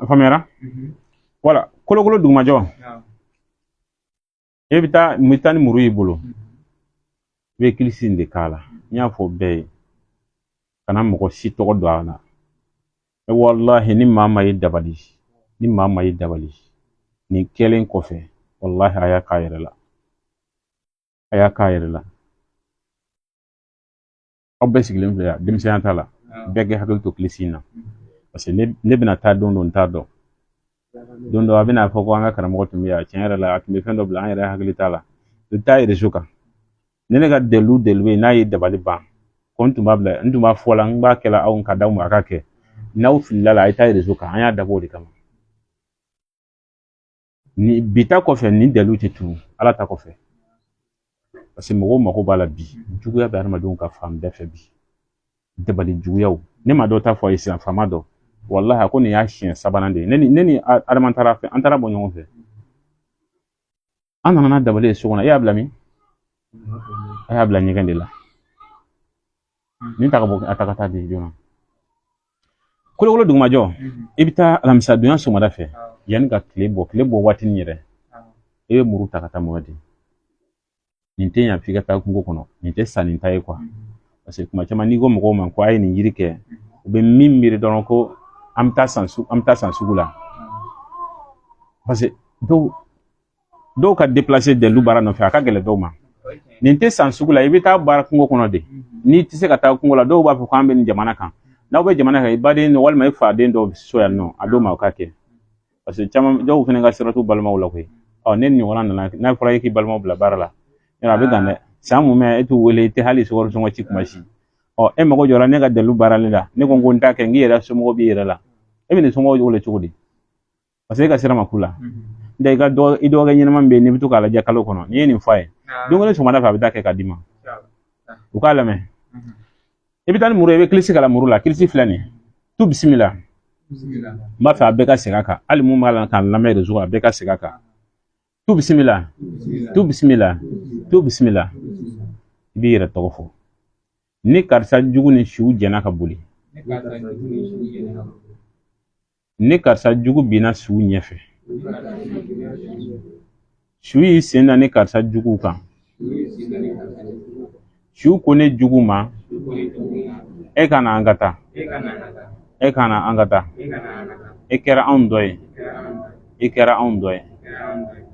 famera wala kolo duguma jo e bita mitani muru ibolo be kilisi de kala nya fo be kana mo si to do ana e wallahi ni mama yi dabali ni kelen ko fe wallahi aya kayirla obbe siglim ya dim sayantala begge hakul to kilisina parce que ne bina ta don ta do abina fo ko anga karamo to miya tiara la atmi fendo bla anga hakili tala de tayre suka nene ga delu na yi dabali ba kontu mabla nduma fola ngba kela au nka damu akake naw filala ay tayre suka anya dabo de kama ni bita ko fe ni delu titu ala ta ko fe parce que mo mako bala bi juguya be arma don ka fam defe bi dabali juguya ne ma do ta fo isi fama do wallahi ako ni ya shin sabana de neni arman tarafe antara bo nyon fe anana na dabali sugona ya blami aya bla nyigande la ni ta ko atakata de jona kolo duguma jo ibita alamsa dunya suma da fe yani ga klebo watin yire ebe muru takata modi ninte ya fika ta kungo kono ninte sanin tayi kwa parce que kuma chama ni go mo man ko ay ni yirike be mimmiri don ko amta sansu gula parce que do ka déplacer de lubara no fa ka gele do ma ninte sansu gula ibita bar kungo kono de ni tise ka ta kungo la do ba ko ambe ni jamana kan na be jamana ka ibade no wal mai fa de do so ya no ado ma ka ke parce que chama do fene ga siratu balma wala ko nen ni wala na fara yiki balma bla barala ina be gande samu me etu wele te hali so wor so ngati kumashi e mago jora ne ga delu barale da ne ko ngonta ke ngi era so mo bi era la e bi ne so mo wole chudi parce que ga sira makula ndai ga do ido ga nyina mambe ni bitu kala ja kalo kono ni ni faye donc ne so mada fa bidake ka dima u kala me e bitan muru e be klisi kala muru la klisi flani tu bismillah ma fa be ka segaka ali mu mala kan la me rezo be ka segaka tu bismillah bira tofo ni karsa jugu ni shu jena ka buli ni karsa jugu bina shu nyefe shu yi senda ni karsa jugu kan shu ko ne jugu ma e kana angata e kera ondoy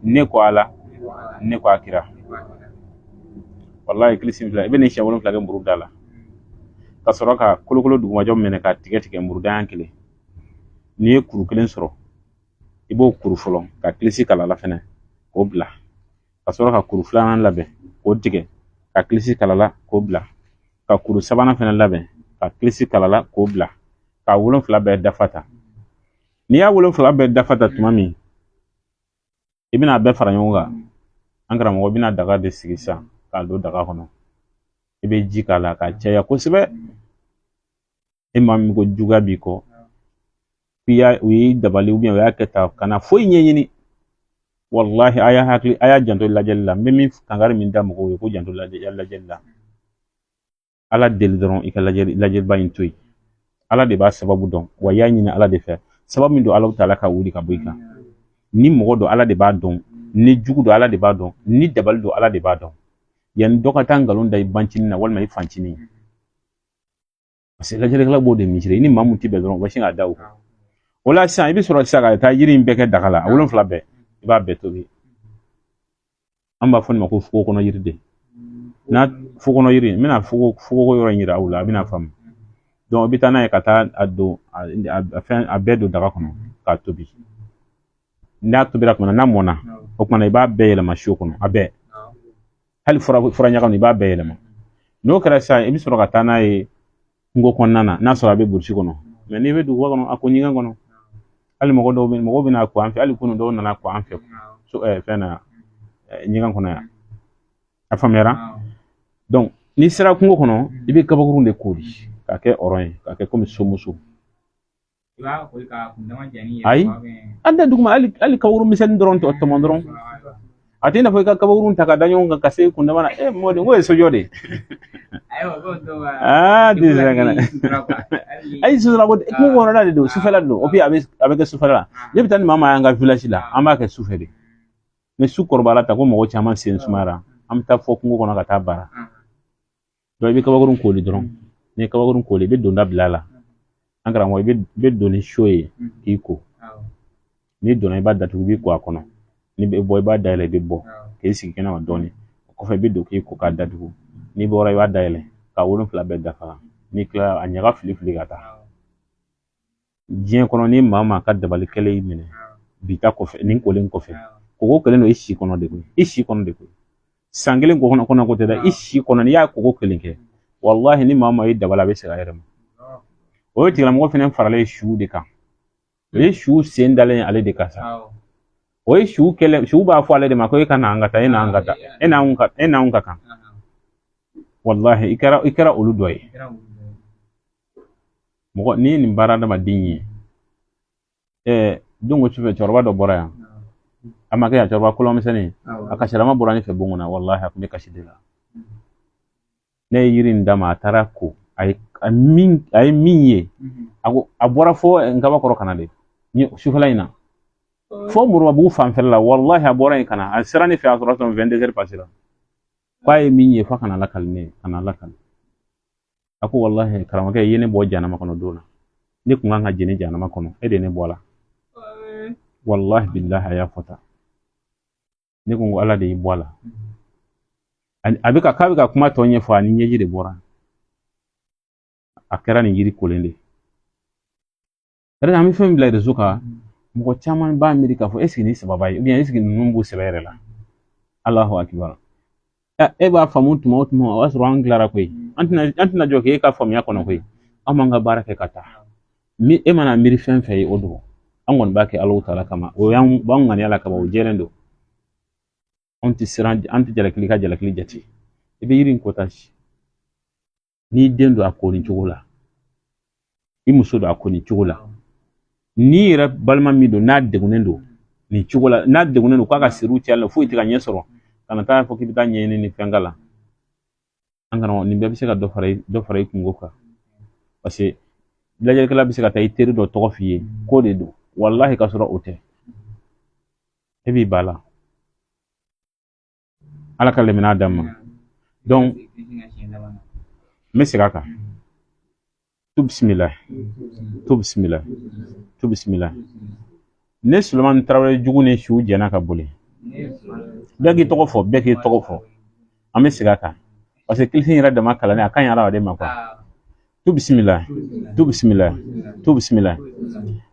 ne ko ala ne ko akira wallahi klisim fla ibn shawulun fla gam burudala kasoroka kolo duguma jom mene ka tige burudan kile ni kuru kilen soro ibo kuru folon ka klisi kala la fene ko bla kasoroka kuru flanan labe ko tige ka klisi kala la ko bla ka kuru sabana fene labe ka klisi kala la ko bla ka wulun fla be dafata ni ya wulun fla be dafata tumami ibina be faranyonga angara mo bina daga de sigisa ka do daga kono ibe jikala ka cheya ko sibe imam go juga biko piya wi dabali ubi ya keta kana foi nyenyini wallahi aya janto la jalla memi kangare min dam ko janto la jalla ala del don ikala la bayin toy ala de ba sababu don waya nyina ala de fe sababu min do ala taala ka wuli ka boyka ni mogo do ala de ba don ni jugu do ala de ba don ni dabal do ala de ba don yan doka tangalon da bancin na walma ifancini parce la jere kala bo de misire ni mamu tibe don ba shinga daw wala sa ibi soro saka ta yiri mbeke dakala wulon flabe iba beto bi amba fon mako fuko kono yirde na fuko no yiri mina fuko ko yoro nyira awla bina fam donc bitana e kata addo a bedo daga kono ka tobi nda to bira kuma na mona o kuma na iba be la masho kono abe hal fura nya kono iba be la ma no kara sa ibi soro kata na e ngo konnana na so abe burshi kono me ni be du kono akonyiga kono hal mo bina ko amfi hal kuno do na ko amfi so fena nyiga kono ya afamera donc ni sira kungo kono ibe kabakurunde kodi ka ke oron ka ke comme somuso iba ko ka kundama jani ay anda duguma ali kawuru misal ndron to ottomondron atina fo ka kaburun taka danyo ka kase kundama na modi ngoy so jode kana ai sura ko ko wona do sufela do opi avec sufela ne bitan mama yanga village la amba ke sufede ne su korbala ta ko mo chama sen sumara am ta fo ko kono ka ta bara do be kabagurun koli dron ne kabagurun koli be donda bilala angara mo be doni shoye iko ni dona ba datu bi ko akono ni be boy ba dale be bo ke sigi kana doni ko fe be do ki ko ka datu ni bo ray wa dale ka wolum fla be dafa ni kla anyaga fili gata jien kono ni mama ka dabali kele mine bita ko fe ni ko len ko fe ko kele no ishi kono de ko sangelen ko kono ko te da ishi kono ni ya ko kele ke wallahi ni mama yi dabala be sira yere o ti la mo fenen farale shu de kan e shu sendale ale de kasa o shu kele shu ba fo ale de mako kana angata ena unka kan wallahi ikara ulu doy mo ni barada ma dinyi dungo chufe chorba do boraya ama ke ya chorba kulo meseni akashara ma borani fe bunguna wallahi akumi kashidila ne yirin dama tarako ay minye abora fo ngaba koro kanade ni shufalaina fo murwa bu fanfella wallahi abora kana asirani fi asratun 22h pasira kwaye minye fa kana lakal ako wallahi karamake yene bo jana makono dona ni kunga jene jana makono ede ne bola wallahi billahi ya fota ni kungo ala de bola abika kabika kuma tonye fa ni nyeji de bora akera ni yiri kolende rena mi fem bila rezuka mo chaman ba amerika fo eski ni sababa bien eski numbu sebere la Allahu akbar e ba famuntu mawtuma wasro anglara koy antina joke ka fam yakono koy amanga barake kata mi e mana miri fem fay odo angon bake Allahu taala kama o yan bangani ala kaba o jelendo onti sirandi anti jalakili jati e be yirin kotashi ni dendo akoni chugula imusodo akoni chugula ni ra balma mido na degunendo ni chugula na degunendo kwa ka siru tiala fu itika nyesoro kana ta fo kibita nyene ni fengala angana ni be biseka do faray kungoka parce que blajel kala biseka tay teri do to fiye ko de do wallahi kasura ote ebi bala ala kala mina dama donc mesigaka tu bismillah ne Suleman Traoré jugune shu jana ka boli beki toko fo ame sigaka parce que kilfin yara dama kala ne akan yara wade makwa tu bismillah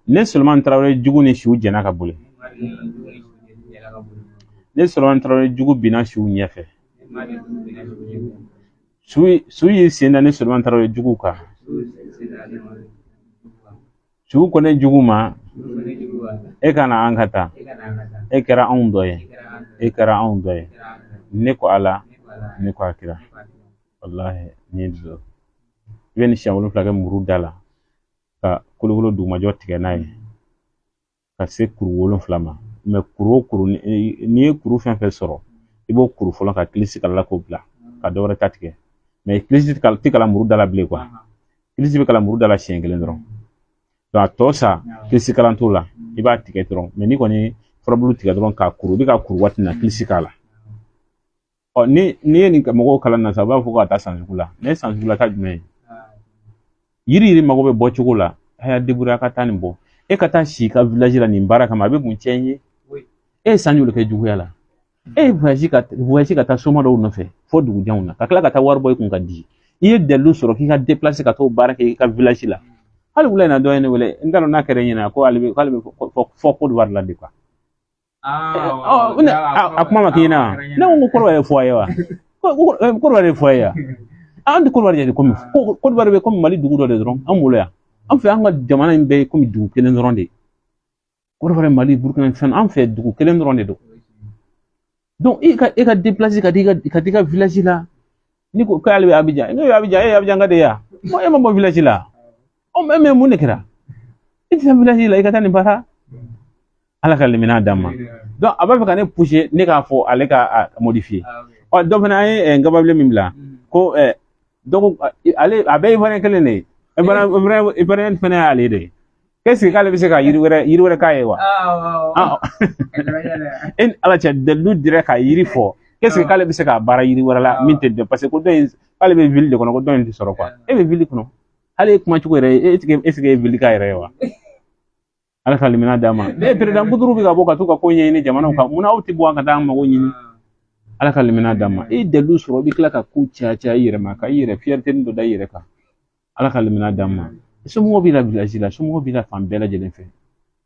ne Suleman Traoré jugune shu jana ka boli ne Suleman Traoré jugu bina shu nyefe suyi senda ne Suleman Traoré jugu ka su kone jugu ma e kana angata e kera ondoye ne ko ala ne ko akira wallahi ni do wen shamulu flaga muru dala ka kulugulu du ma jotti kenay ka se kuru wolon flama me kuru ni kuru fen fe soro ibo kuru folon ka klisi kala ko bla ka dawra tatike mais klisi kala muru dala ble quoi klisi be kala muru dala shengelen dron donc tosa klisi kala ntula iba tike dron mais ni koni problème tike dron ka kuru bi ka kuru watina klisi kala o ni mo kala na sababa fuko ata sanzukula ne sanzukula ta jume yiri mago be bo chukula haya debura ka tani bo e kata shi ka village la ni mbara kama be munchenye e sanjule ke jugu yala e voyage ka ta soma do no fe fo du jauna ka kala ka ta warboy kun ka di iye delu soro ki ka déplacer ka to baraka ka village la hal wala na do ene wala ngalo na kere nyina ko albe fo ko war la de quoi akuma makina na ngo korwa fo yawa korwa fo ya and korwa je ko korwa be ko mali dugu do de dron amulo ya am fe anga jamana be ko mi dugu kelen dron de korwa mali burkina fan am fe dugu kelen dron de do donc e ka déplacer ka diga village la ni ko kalbe abidjan ngade ya mo e mo village la o même mo nekira ita village la ka tani bara ala ka limina dama donc aba ka ne pousser ne ka fo ale ka modifier o do fana ay ngabable mimla ko donc ale abe fane kelen ne Ibrahim fane ale de qu'est-ce que kale bise ka yiri wɛrɛ ka ye wa en ala cɛ delu dire ka yiri fɔ qu'est-ce que kale bise ka baara yiri wɛrɛ la min tɛ de parce que ko dɔ in kale bɛ ville de kɔnɔ ko dɔ in tɛ sɔrɔ quoi e bɛ ville kɔnɔ hali kuma cogo yɛrɛ est ce que ville ka yɛrɛ ye wa ala ka limina d'a ma ne président Buduru bɛ ka bɔ ka to ka ko ɲɛɲini jamanaw kan mun aw tɛ bɔ ka taa an mago ɲini ala ka limina d'a ma e delu sɔrɔ i bɛ tila ka ko caya i yɛrɛ ma ka i yɛrɛ fierté dɔ da i yɛrɛ kan ala ka limina d'a ma somɔgɔw b'i la village la somɔgɔw b'i la fan bɛɛ lajɛlen fɛ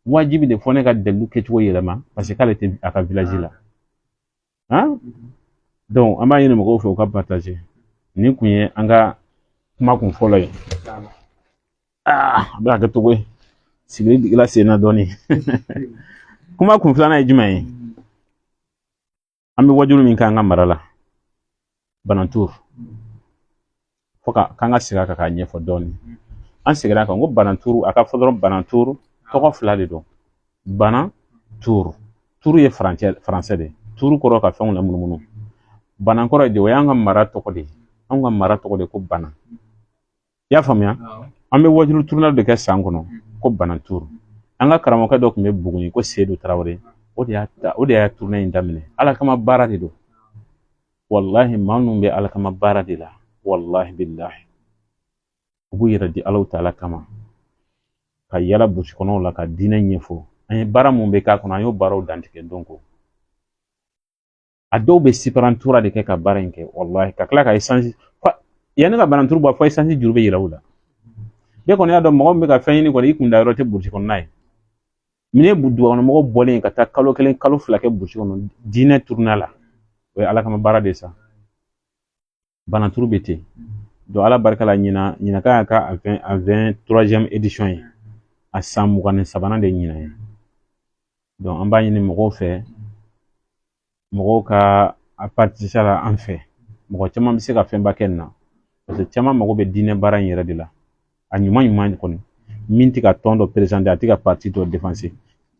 wajibi de fɔ ne ka delu kɛcogo yɛlɛma parce que k'ale tɛ a ka village la han donc an b'a ɲini mɔgɔw fɛ u ka partager nin kun ye an ka kuma kun fɔlɔ ye a bɛ ka kɛ cogo ye sigili digila senna dɔɔni kuma kun filanan ye jumɛn ye an bɛ wajulu min kɛ an ka mara la Banantur fo k'an ka segin a kan k'a ɲɛfɔ dɔɔni an seginna a kan ko Banantur a ka fɔ dɔrɔn Banantur tɔgɔ fila de don Banantur turu ye français de turu kɔrɔ ka fɛnw lamunumunu Banan kɔrɔ de o y'an ka mara tɔgɔ de an ka mara tɔgɔ de ko Banan i y'a faamuya an bɛ wajulu turunal de kɛ san kɔnɔ ko Banantur an ka karamɔgɔkɛ dɔ tun bɛ Buguni ko Seydou Tarawele o de y'a tournée in daminɛ ala kama baara de don wallahi maa minnu bɛ ala kama baara de la wallahi billahi u b'u yɛrɛ di Alahu Taala kama ka yala burusi kɔnɔw la ka diinɛ ɲɛfɔ an ye baara mun bɛ k'a kɔnɔ an y'o baaraw dantigɛ donc a dɔw bɛ siparantura de kɛ ka baara in kɛ wallahi ka tila ka essence yanni ka Banantur bɔ fɔ essence juru bɛ yɛlɛ u la bɛɛ kɔni y'a dɔn mɔgɔ min bɛ ka fɛn ɲini kɔni i kun da yɔrɔ tɛ burusi kɔnɔna ye min ye dugukɔnɔmɔgɔ bɔlen ka taa kalo kelen kalo fila kɛ burusi kɔnɔ diinɛ turuna la o ye ala kama baara de sa Banantur bɛ ten donc ala barika la ɲina kan y'a ka a 23e édition ye a san 23nan de ɲina ye donc an b'a ɲini mɔgɔw fɛ mɔgɔw ka a participer la an fɛ mɔgɔ caman bɛ se ka fɛnba kɛ nin na parce que caman mago bɛ diinɛ baara in yɛrɛ de la a ɲuman kɔni min tɛ ka tɔn dɔ présenter a tɛ ka parti dɔ défenser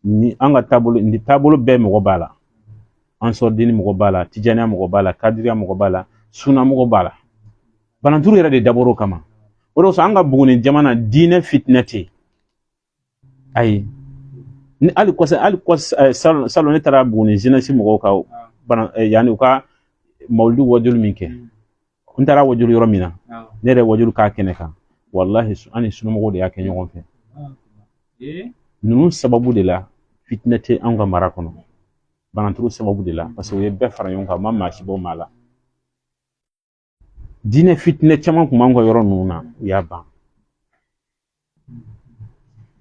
ni an ka taabolo bɛɛ mɔgɔ b'a la ansɔrdini mɔgɔ b'a la tijaniya mɔgɔ b'a la kadiriya mɔgɔ b'a la sunna mɔgɔ b'a la Banantur yɛrɛ de dabɔra o kama o de kosɔn an ka Buguni jamana diinɛ fitinɛ tɛ yen ayi ni hali salon ne taara Buguni jeunesse mɔgɔw ka yani u ka mawuludi wajulu min kɛ n taara wajulu yɔrɔ min na ne yɛrɛ wajulu k'a kɛnɛ kan wallahi an ni sunamɔgɔw de y'a kɛ ɲɔgɔn fɛ ninnu sababu de la fitinɛ tɛ an ka mara kɔnɔ Banantur sababu de la parce que u ye bɛɛ fara ɲɔgɔn kan ma maa si bɔ maa la diinɛ fitinɛ caman kun b'an ka yɔrɔ ninnu na u y'a ban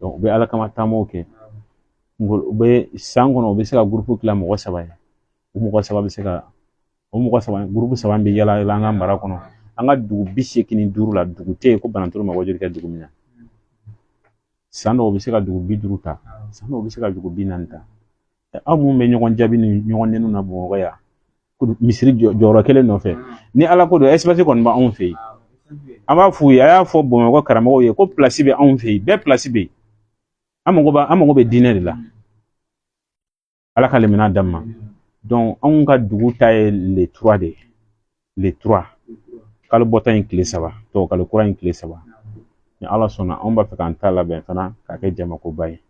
donc u bɛ ala kama taamaw kɛ u bɛ san kɔnɔ u bɛ se ka groupe tila mɔgɔ 3 ye o mɔgɔ 3 bɛ se ka o mɔgɔ 3 groupe 3 bɛ yala an ka mara kɔnɔ an ka dugu 85 la dugu tɛ yen ko Banantur ma wajulu kɛ dugu min na san dɔw u bɛ se ka dugu 50 ta san dɔw u bɛ se ka dugu 40 ta aw mun bɛ ɲɔgɔn jaabi ni ɲɔgɔn nenu na Bamakɔ yan misiri jɔyɔrɔ kelen nɔfɛ ni ala ko don espace kɔni bɛ anw fɛ yen an b'a f'u ye a y'a fɔ Bamakɔ karamɔgɔw ye ko place bɛ anw fɛ yen bɛɛ place bɛ yen an mago bɛ diinɛ de la ala ka limina d'an ma donc anw ka dugu ta ye le 3 de le 3 kalo bɔta in tile 3 to kalo kura in tile 3 ni ala sɔnna anw b'a fɛ k'an ta labɛn fana k'a kɛ jamakoba ye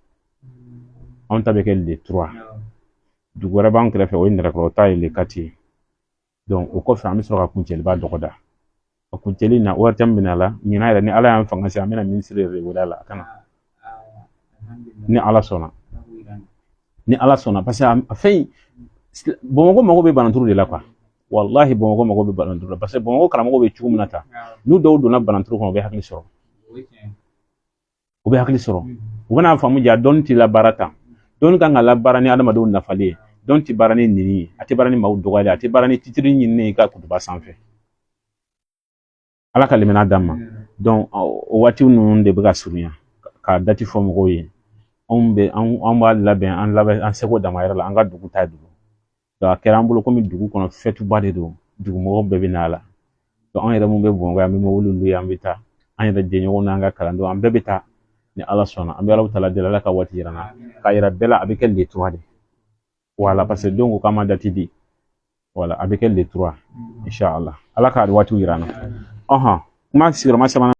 anw ta bɛ kɛ le 3 dugu wɛrɛ b'an kɛrɛfɛ o ye nɛrɛkɔrɔ ta ye le 4 ye donc o kɔfɛ an bɛ sɔrɔ ka kuncɛliba dɔgɔda o kuncɛli na wari caman bɛna la ɲinan yɛrɛ ni ala y'an fanga se an bɛna ministre yɛrɛ de wele a la a kana ni ala sɔnna parce que a fɛn Bamakɔ mago bɛ Banantur de la quoi wallahi Bamakɔ mago bɛ Banantur la parce que Bamakɔ karamɔgɔw bɛ cogo min na ta n'u dɔw donna Banantur kɔnɔ u bɛ hakili sɔrɔ u bɛna faamu ja dɔnni tɛ labaara tan dɔnni kan ka labaara ni adamadenw nafali ye dɔnni tɛ baara ni nini ye a tɛ baara ni maaw dɔgɔyali a tɛ baara ni titiri ɲinini ye ka kutuba sanfɛ ala ka limina d'an ma donc o waati ninnu de bɛ ka surunya ka dati fɔ mɔgɔw ye anw b'a labɛn an seko damayɛrɛ la an ka dugu ta dugu donc a kɛra an bolo komi dugu kɔnɔ fɛtuba de don dugumɔgɔw bɛɛ bɛ n'a la donc an yɛrɛ mun bɛ Bamakɔ yan an bɛ mobili ye an bɛ taa an yɛrɛ jɛɲɔgɔn n'an ka kalandenw an bɛɛ bɛ taa ni ala sɔnna an bɛ Alahu Taala deli ala ka waati yira na k'a yira bɛɛ la a bɛ kɛ le 3 de voilà parce que don ko k'an ma dati di voilà a bɛ kɛ le 3 inchallah ala ka waatiw yira na kuma sigiyɔrɔma sabanan